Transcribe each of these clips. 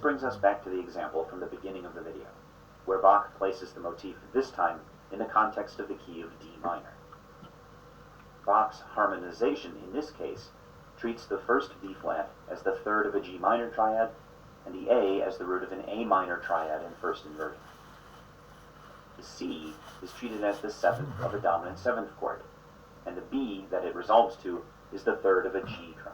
brings us back to the example from the beginning of the video, where Bach places the motif, this time in the context of the key of D minor. Bach's harmonization, in this case, treats the first B flat as the third of a G minor triad, and the A as the root of an A minor triad in first inversion. The C is treated as the seventh of a dominant seventh chord, and the B that it resolves to is the third of a G triad.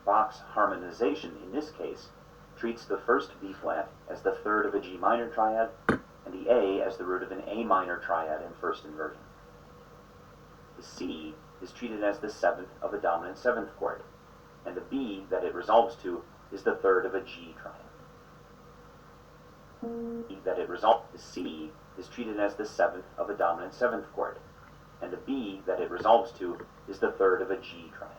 Bach's harmonization, in this case, treats the first B flat as the third of a G minor triad, and the A as the root of an A minor triad in first inversion. The C is treated as the seventh of a dominant seventh chord, and the B that it resolves to is the third of a G triad. The C is treated as the seventh of a dominant seventh chord, and the B that it resolves to is the third of a G triad.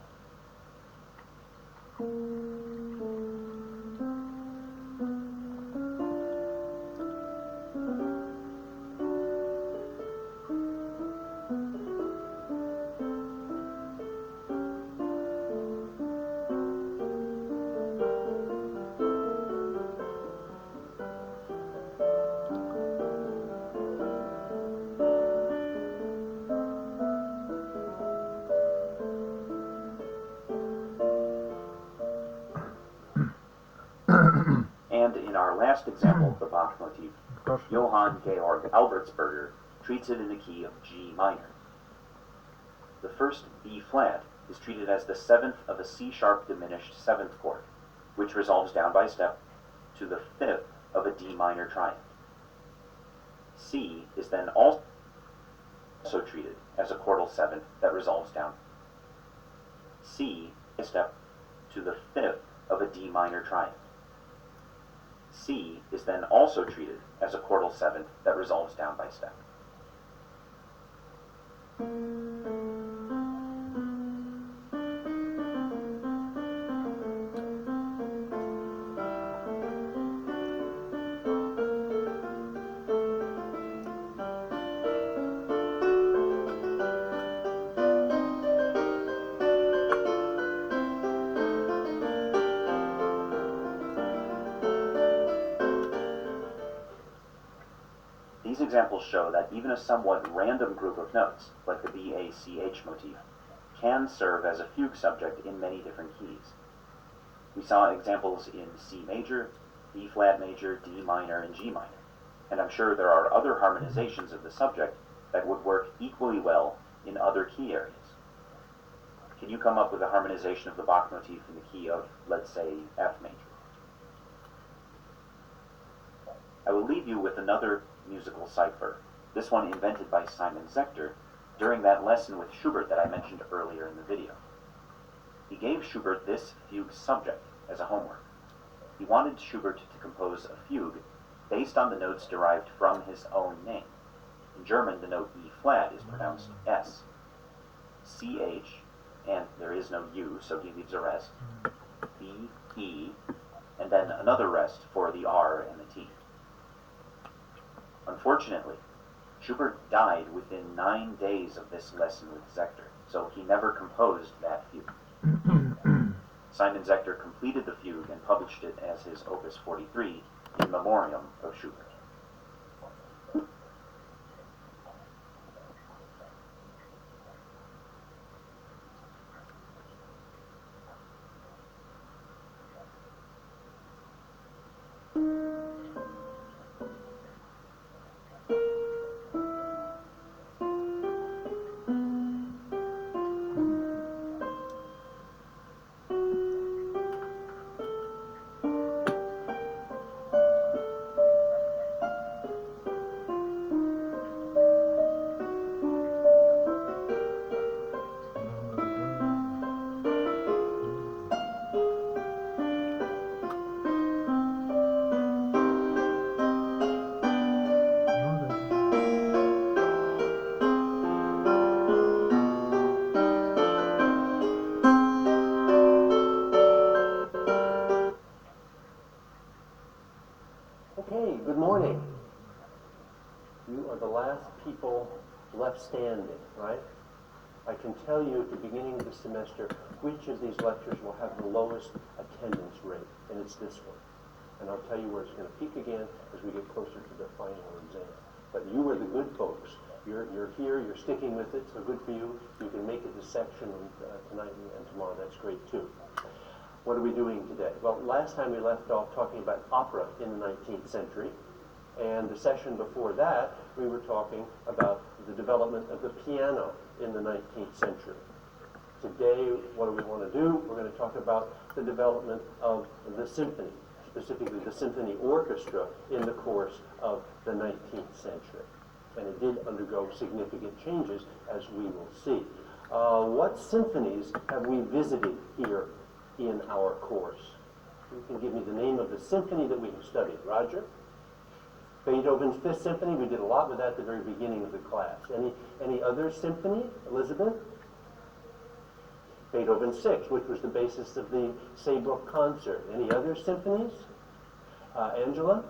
And in our last example of the Bach motif, Johann Georg Albertsberger treats it in the key of G minor. The first B flat is treated as the seventh of a C sharp diminished seventh chord, which resolves down by step to the fifth of a D minor triad. C is then also treated as a chordal seventh that resolves down. C is step to the fifth of a D minor triad. C is then also treated as a chordal seventh that resolves down by step. These examples show that even a somewhat random group of notes, like the BACH motif, can serve as a fugue subject in many different keys. We saw examples in C major, B flat major, D minor, and G minor, and I'm sure there are other harmonizations of the subject that would work equally well in other key areas. Can you come up with a harmonization of the Bach motif in the key of, let's say, F major? I will leave you with another musical cipher, this one invented by Simon Zechter during that lesson with Schubert that I mentioned earlier in the video. He gave Schubert this fugue subject as a homework. He wanted Schubert to compose a fugue based on the notes derived from his own name. In German, the note E flat is pronounced S. CH, and there is no U, so he leaves a rest, B, E, and then another rest for the R and the T. Unfortunately, Schubert died within 9 days of this lesson with Zechter, so he never composed that fugue. Simon Zechter completed the fugue and published it as his Opus 43 in memoriam of Schubert. You are the last people left standing, right? I can tell you at the beginning of the semester which of these lectures will have the lowest attendance rate, and it's this one. And I'll tell you where it's going to peak again as we get closer to the final exam. But you are the good folks. You're here, you're sticking with it, so good for you. You can make it to section tonight and tomorrow. That's great too. What are we doing today? Well, last time we left off talking about opera in the 19th century. And the session before that, we were talking about the development of the piano in the 19th century. Today, what do we want to do? We're going to talk about the development of the symphony, specifically the symphony orchestra in the course of the 19th century. And it did undergo significant changes, as we will see. What symphonies have we visited here in our course? You can give me the name of the symphony that we have studied. Roger? Beethoven's Fifth Symphony. We did a lot with that at the very beginning of the class. Any other symphony? Elizabeth? Beethoven's Sixth, which was the basis of the Saybrook concert. Any other symphonies? Angela?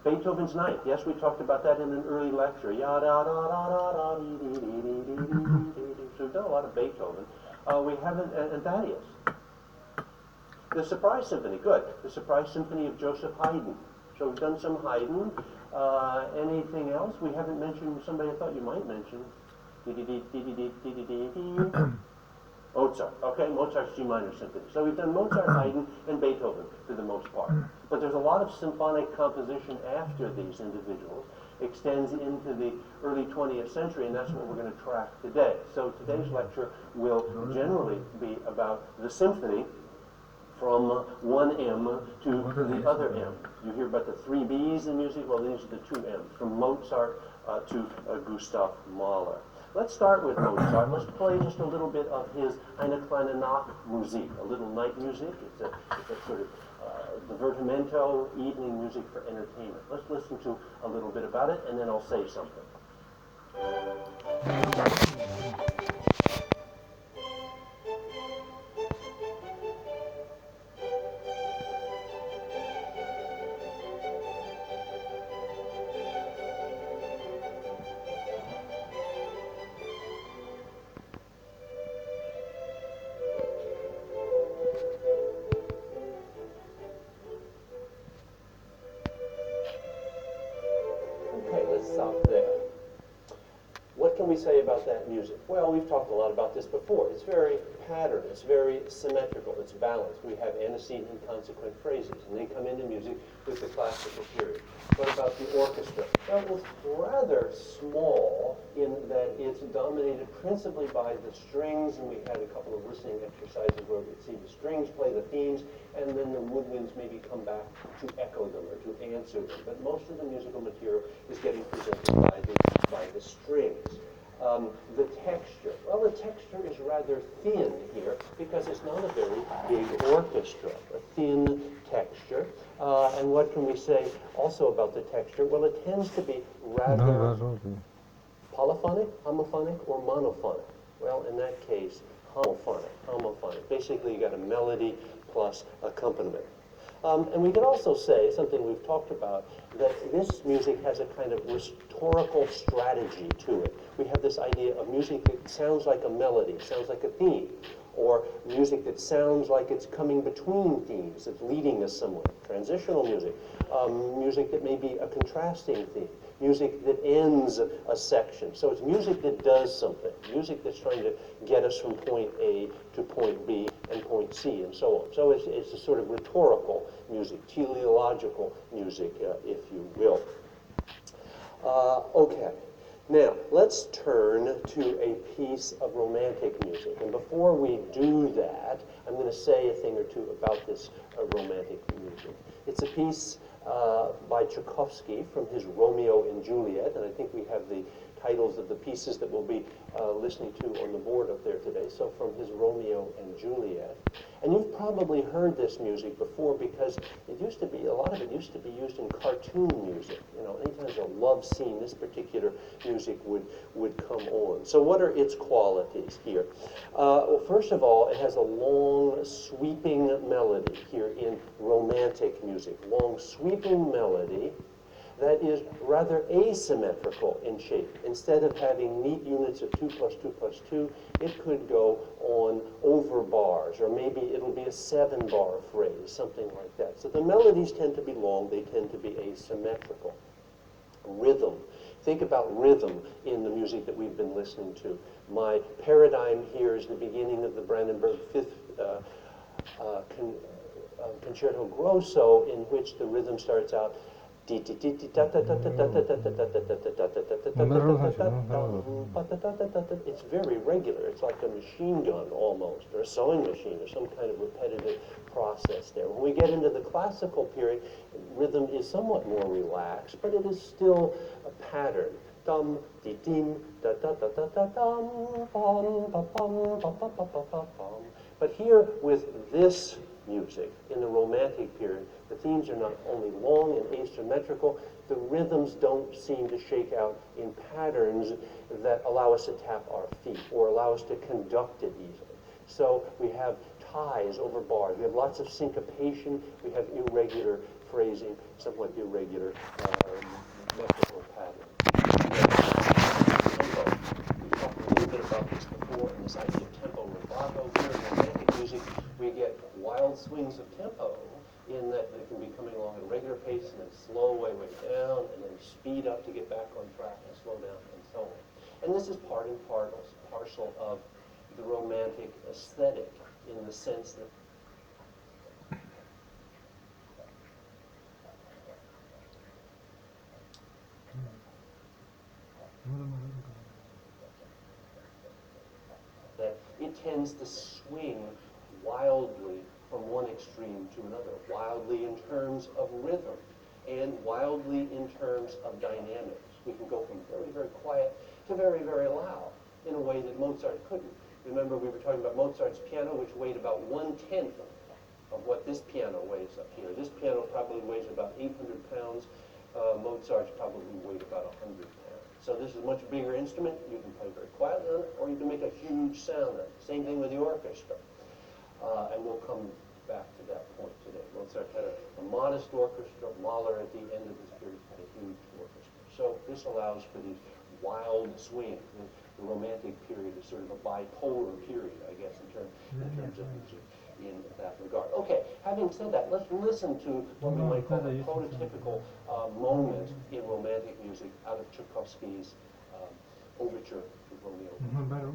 Beethoven's Ninth. Yes, we talked about that in an early lecture. So we've done a lot of Beethoven. We haven't, and Thaddeus. The Surprise Symphony, good. The Surprise Symphony of Joseph Haydn. So we've done some Haydn. Anything else we haven't mentioned? Somebody I thought you might mention. Mozart. Okay, Mozart's G minor symphony. So we've done Mozart, Haydn, and Beethoven for the most part. But there's a lot of symphonic composition after these individuals. Extends into the early 20th century, and that's what we're going to track today. So today's lecture will generally be about the symphony from one M to the other M. You hear about the three B's in music? Well, these are the two M's, from Mozart to Gustav Mahler. Let's start with Mozart. Let's play just a little bit of his Eine kleine Nachtmusik, a little night music. It's a sort of divertimento, evening music for entertainment. Let's listen to a little bit about it, and then I'll say something. Say about that music? Well, we've talked a lot about this before. It's very patterned, it's very symmetrical, it's balanced. We have antecedent and consequent phrases, and they come into music with the classical period. What about the orchestra? Well, it's rather small in that it's dominated principally by the strings, and we had a couple of listening exercises where we'd see the strings play the themes, and then the woodwinds maybe come back to echo them or to answer them. But most of the musical material is getting presented by the strings. The texture. Well, the texture is rather thin here because it's not a very big orchestra. A thin texture. And what can we say also about the texture? Well, it tends to be rather polyphonic, homophonic, or monophonic. Well, in that case, homophonic. Basically, you got a melody plus accompaniment. And we can also say, something we've talked about, that this music has a kind of rhetorical strategy to it. We have this idea of music that sounds like a melody, sounds like a theme, or music that sounds like it's coming between themes, it's leading us somewhere. Transitional music, music that may be a contrasting theme, music that ends a section. So it's music that does something, music that's trying to get us from point A to point B and point C and so on. So it's a sort of rhetorical music, teleological music, if you will. Okay. Now, let's turn to a piece of romantic music. And before we do that, I'm going to say a thing or two about this romantic music. It's a piece by Tchaikovsky from his Romeo and Juliet, and I think we have the titles of the pieces that we'll be listening to on the board up there today. So from his Romeo and Juliet. And you've probably heard this music before because it used to be, a lot of it used to be used in cartoon music. You know, anytime there's a love scene, this particular music would come on. So what are its qualities here? Well, first of all, it has a long sweeping melody here in romantic music. Long sweeping melody that is rather asymmetrical in shape. Instead of having neat units of 2 plus 2 plus 2, it could go on over bars, or maybe it'll be a 7-bar phrase, something like that. So the melodies tend to be long, they tend to be asymmetrical. Rhythm. Think about rhythm in the music that we've been listening to. My paradigm here is the beginning of the Brandenburg Fifth Concerto Grosso, in which the rhythm starts out. It's very regular. It's like a machine gun almost, or a sewing machine, or some kind of repetitive process there. When we get into the classical period, rhythm is somewhat more relaxed, but it is still a pattern. Dum, di, dim, da, da, da, da, da, dum, bum, ba, bum, ba, ba, ba, ba, ba, bum. But here, with this music, in the Romantic period, the themes are not only long and asymmetrical, the rhythms don't seem to shake out in patterns that allow us to tap our feet or allow us to conduct it easily. So we have ties over bars, we have lots of syncopation, we have irregular phrasing, somewhat irregular metrical patterns. We talked a little bit about this before, and this idea of tempo rubato. Here in Romantic music, we get wild swings of tempo, in that they can be coming along at a regular pace and then slow way down and then speed up to get back on track and slow down and so on. And this is part and parcel of the Romantic aesthetic, in the sense that it tends to swing wildly from one extreme to another, wildly in terms of rhythm and wildly in terms of dynamics. We can go from very, very quiet to very, very loud in a way that Mozart couldn't. Remember, we were talking about Mozart's piano, which weighed about 1/10 of what this piano weighs up here. This piano probably weighs about 800 pounds. Mozart's probably weighed about 100 pounds. So this is a much bigger instrument. You can play very quietly on it, or you can make a huge sound on it. Same thing with the orchestra. And we'll come back to that point today. Mozart had a modest orchestra. Mahler, at the end of his period, had a huge orchestra. So this allows for these wild swings. The Romantic period is sort of a bipolar period, I guess, in terms of music in that regard. Okay, having said that, let's listen to what we might call a prototypical moment in Romantic music out of Tchaikovsky's overture to Romeo and Juliet.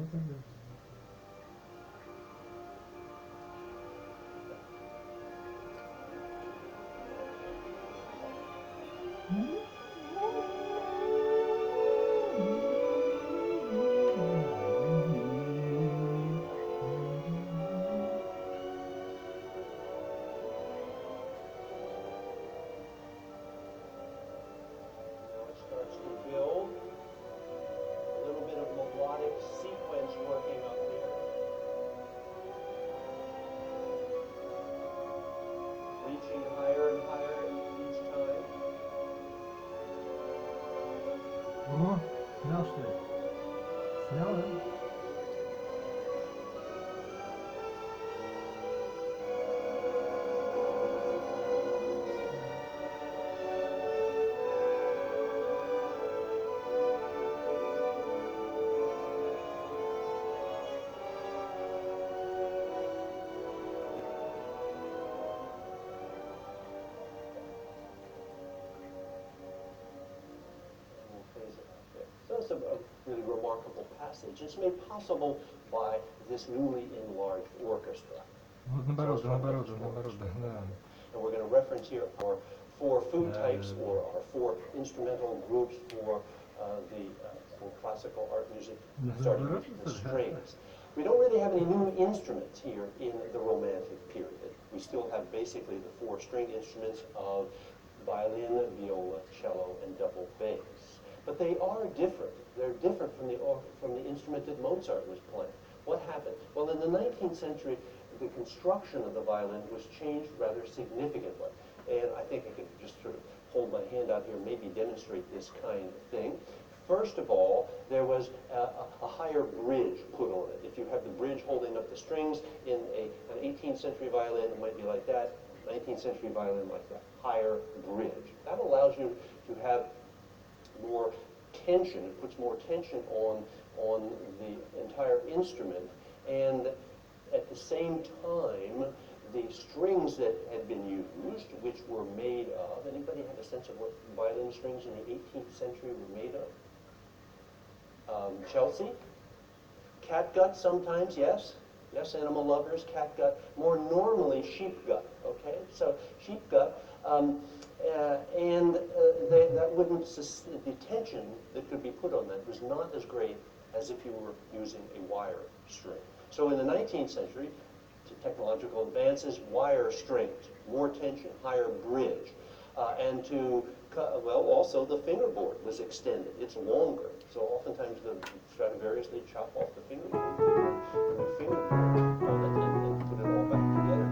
It's a really remarkable passage. It's made possible by this newly enlarged orchestra. And we're going to reference here our 4 food types, or our 4 instrumental groups for for classical art music, starting with the strings. We don't really have any new instruments here in the Romantic period. We still have basically the 4 string instruments of violin, viola, cello, and double bass. But they are different. They're different from the instrument that Mozart was playing. What happened? Well, in the 19th century, the construction of the violin was changed rather significantly. And I think I could just sort of hold my hand out here and maybe demonstrate this kind of thing. First of all, there was a higher bridge put on it. If you have the bridge holding up the strings in an 18th century violin, it might be like that. 19th century violin like the higher bridge. That allows you to have more tension. It puts more tension on the entire instrument, and at the same time, the strings that had been used, which were made of, anybody have a sense of what violin strings in the 18th century were made of? Chelsea? Catgut sometimes, yes. Yes, animal lovers, catgut. More normally, sheepgut, okay? So sheepgut, that wouldn't, the tension that could be put on that was not as great as if you were using a wire string. So in the 19th century, technological advances, wire strings, more tension, higher bridge, and also the fingerboard was extended. It's longer. So oftentimes the Stradivarius, they chop off the fingerboard, and the fingerboard, and put it all back together.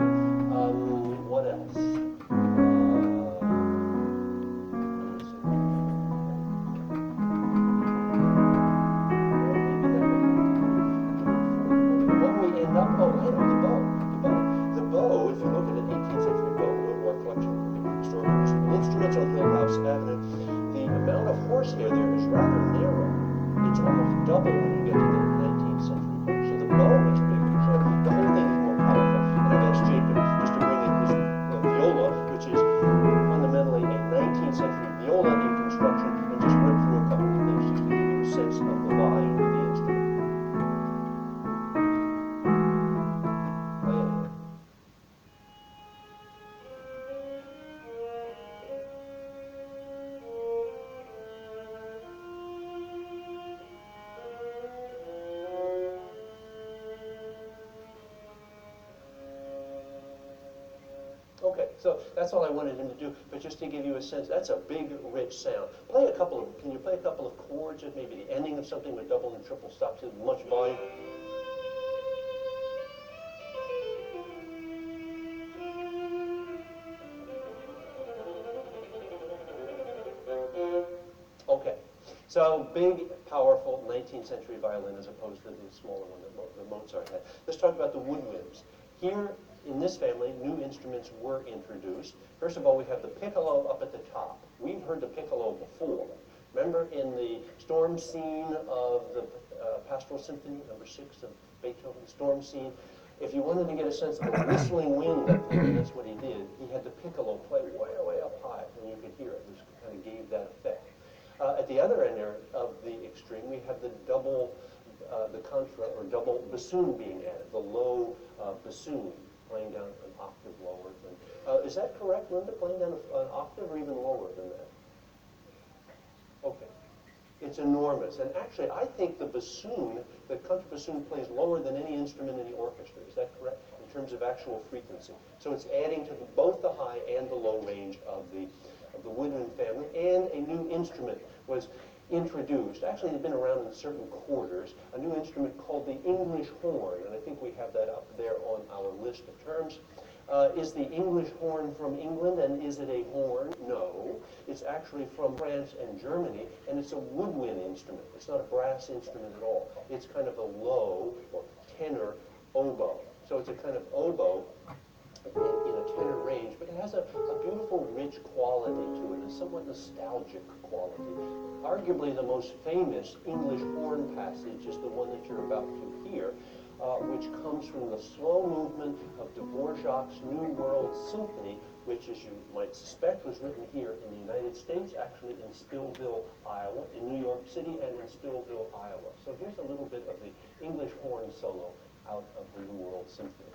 What else? What we end up, oh, I know, the bow. The bow, if you look at an 18th century bow, go to our collection of historical instruments on Hillhouse Avenue, the amount of horsehair there is rather narrow. It's almost double when you get to the 19th century bow. So the bow is bigger, so the whole thing is more powerful. And I've asked Jacob just to bring in his viola, which is fundamentally a 19th century viola in construction, and just rip through a couple of things just to give you a sense of the volume of the instrument. Okay, so that's all I wanted him to do, but just to give you a sense, that's a big, rich sound. Can you play a couple of chords at maybe the ending of something with double and triple stops with much volume? Okay, so big, powerful 19th century violin as opposed to the smaller one that Mozart had. Let's talk about the woodwinds. Here, in this family, new instruments were introduced. First of all, we have the piccolo up at the top. We've heard the piccolo before. Remember in the storm scene of the Pastoral Symphony, number 6 of Beethoven's storm scene, if you wanted to get a sense of the whistling wind up there, that's what he did, he had the piccolo play way, way up high, and you could hear it. This kind of gave that effect. At the other end of the extreme, we have the double, the contra, or double bassoon being added, the low bassoon, playing down an octave lower than, is that correct, Linda? Playing down an octave or even lower than that? Okay. It's enormous. And actually, I think the bassoon, the contrabassoon plays lower than any instrument in the orchestra. Is that correct? In terms of actual frequency. So it's adding to both the high and the low range of the woodwind family. And a new instrument was introduced. Actually, it had been around in certain quarters. A new instrument called the English horn. And I think we have that up there on our list of terms. Is the English horn from England, and is it a horn? No. It's actually from France and Germany, and it's a woodwind instrument. It's not a brass instrument at all. It's kind of a low or tenor oboe. So it's a kind of oboe in a tenor range, but it has a beautiful, rich quality to it, a somewhat nostalgic quality. Arguably the most famous English horn passage is the one that you're about to hear, which comes from the slow movement of Dvorak's New World Symphony, which, as you might suspect, was written here in the United States, actually in Stillville, Iowa, in New York City, and in Stillville, Iowa. So here's a little bit of the English horn solo out of the New World Symphony.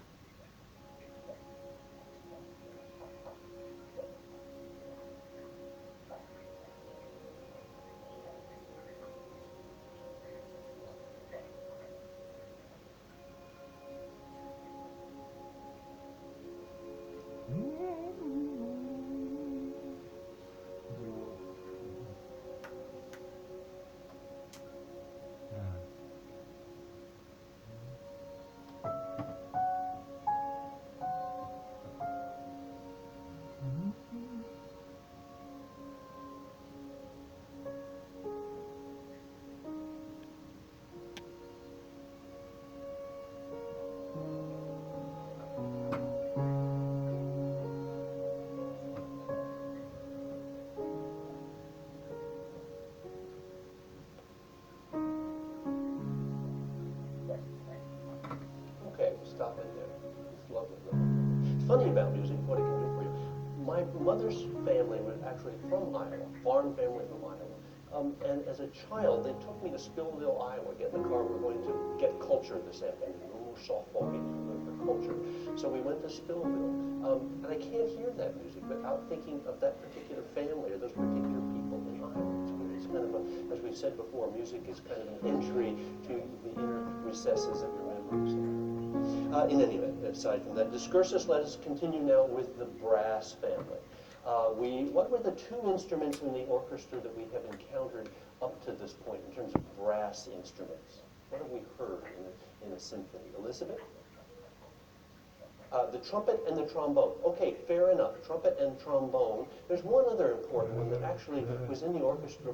funny about music, what it can do for you. My mother's family was actually from Iowa, farm family from Iowa. And as a child, they took me to Spillville, Iowa. Get in the car, we're going to get culture this afternoon. No more softball game, we're going for culture. So we went to Spillville. And I can't hear that music without thinking of that particular family or those particular people in Iowa. It's kind of a, as we've said before, music is kind of an entry to the inner recesses of your memories. In any event, aside from that discursus, let us continue now with the brass family. What were the two instruments in the orchestra that we have encountered up to this point in terms of brass instruments? What have we heard in a symphony? Elizabeth? The trumpet and the trombone. Okay, fair enough. Trumpet and trombone. There's one other important one that actually was in the orchestra.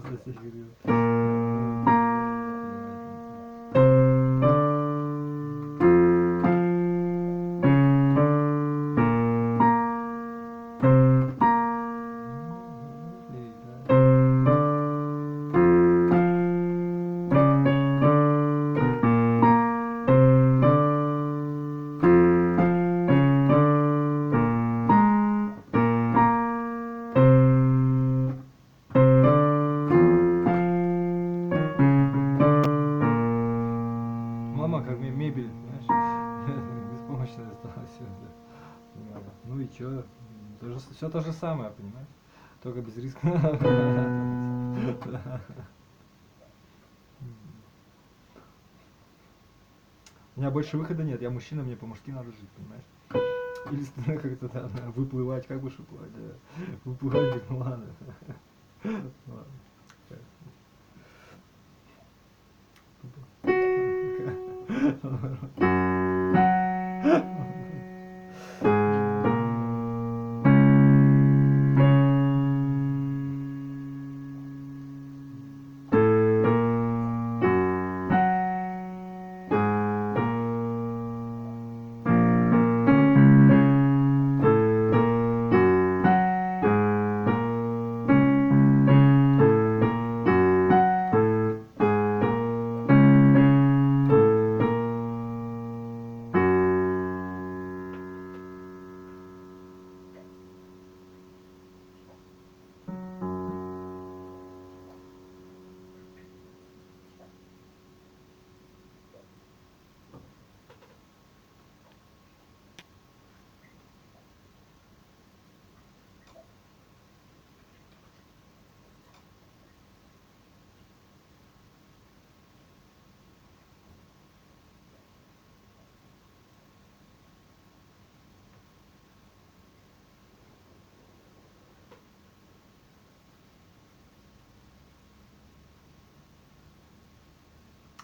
сосед говорил. Мама как мебель, знаешь, беспомощная осталась. Всё, да. Ну и чё? Все то же самое, понимаешь? Только без риска. У меня больше выхода нет, я мужчина, мне по-мужски надо жить, понимаешь? Или как-то там выплывать, как будешь выплывать, да. Выплывать, ну ладно. Ладно.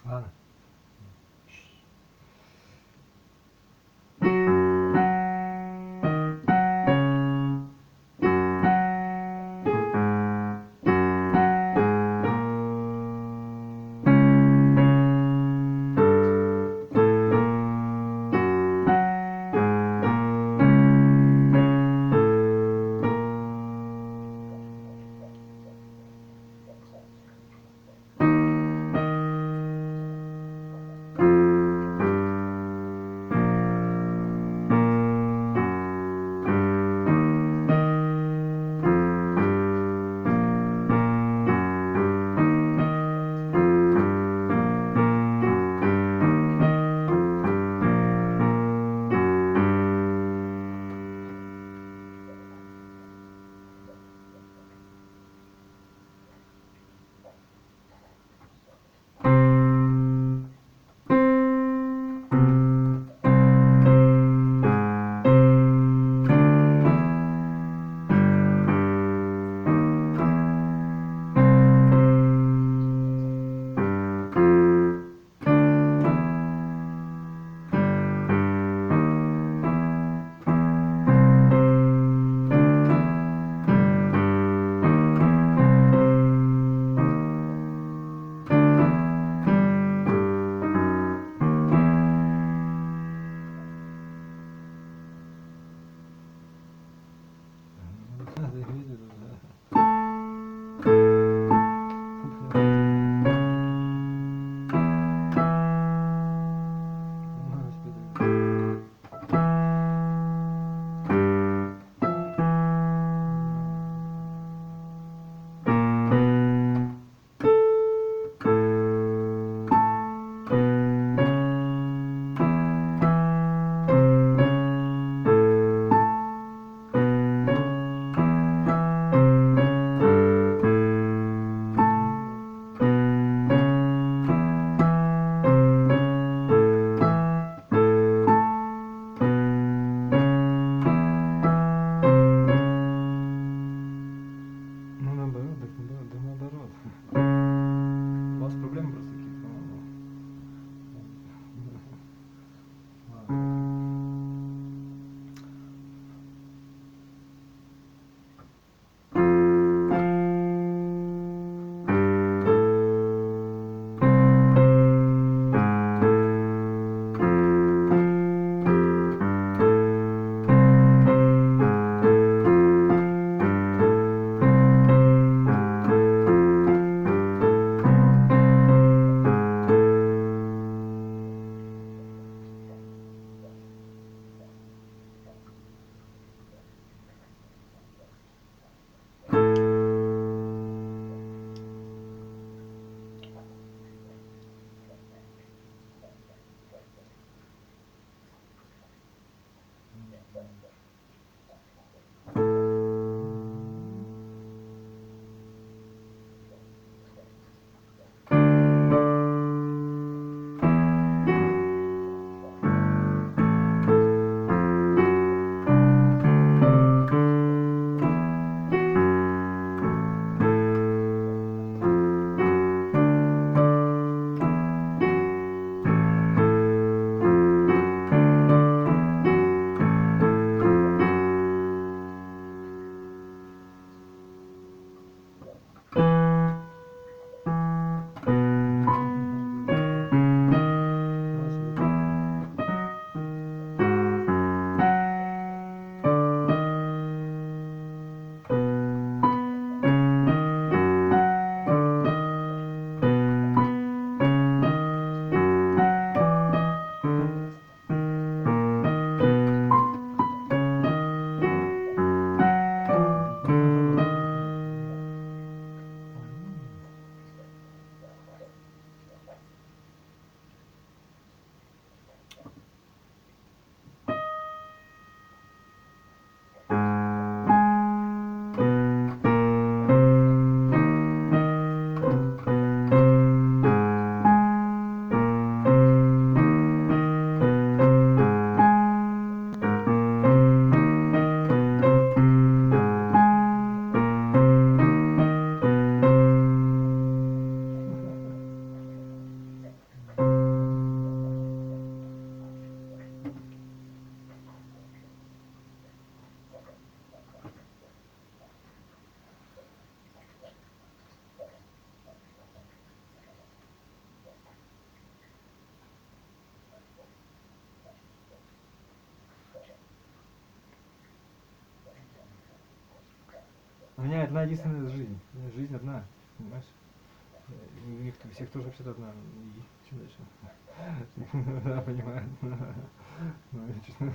Ладно. У меня одна единственная жизнь. Жизнь одна, понимаешь? У них у всех тоже вообще-то одна. И что дальше? Да, понимаю. Ну, я честно.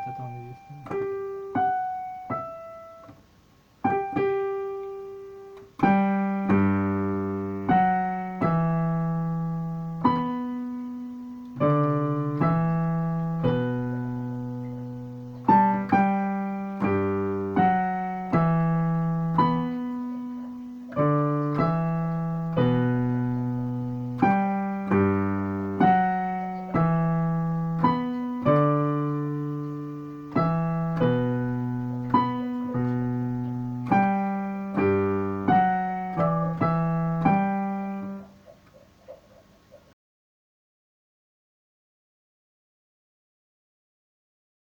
это он и есть.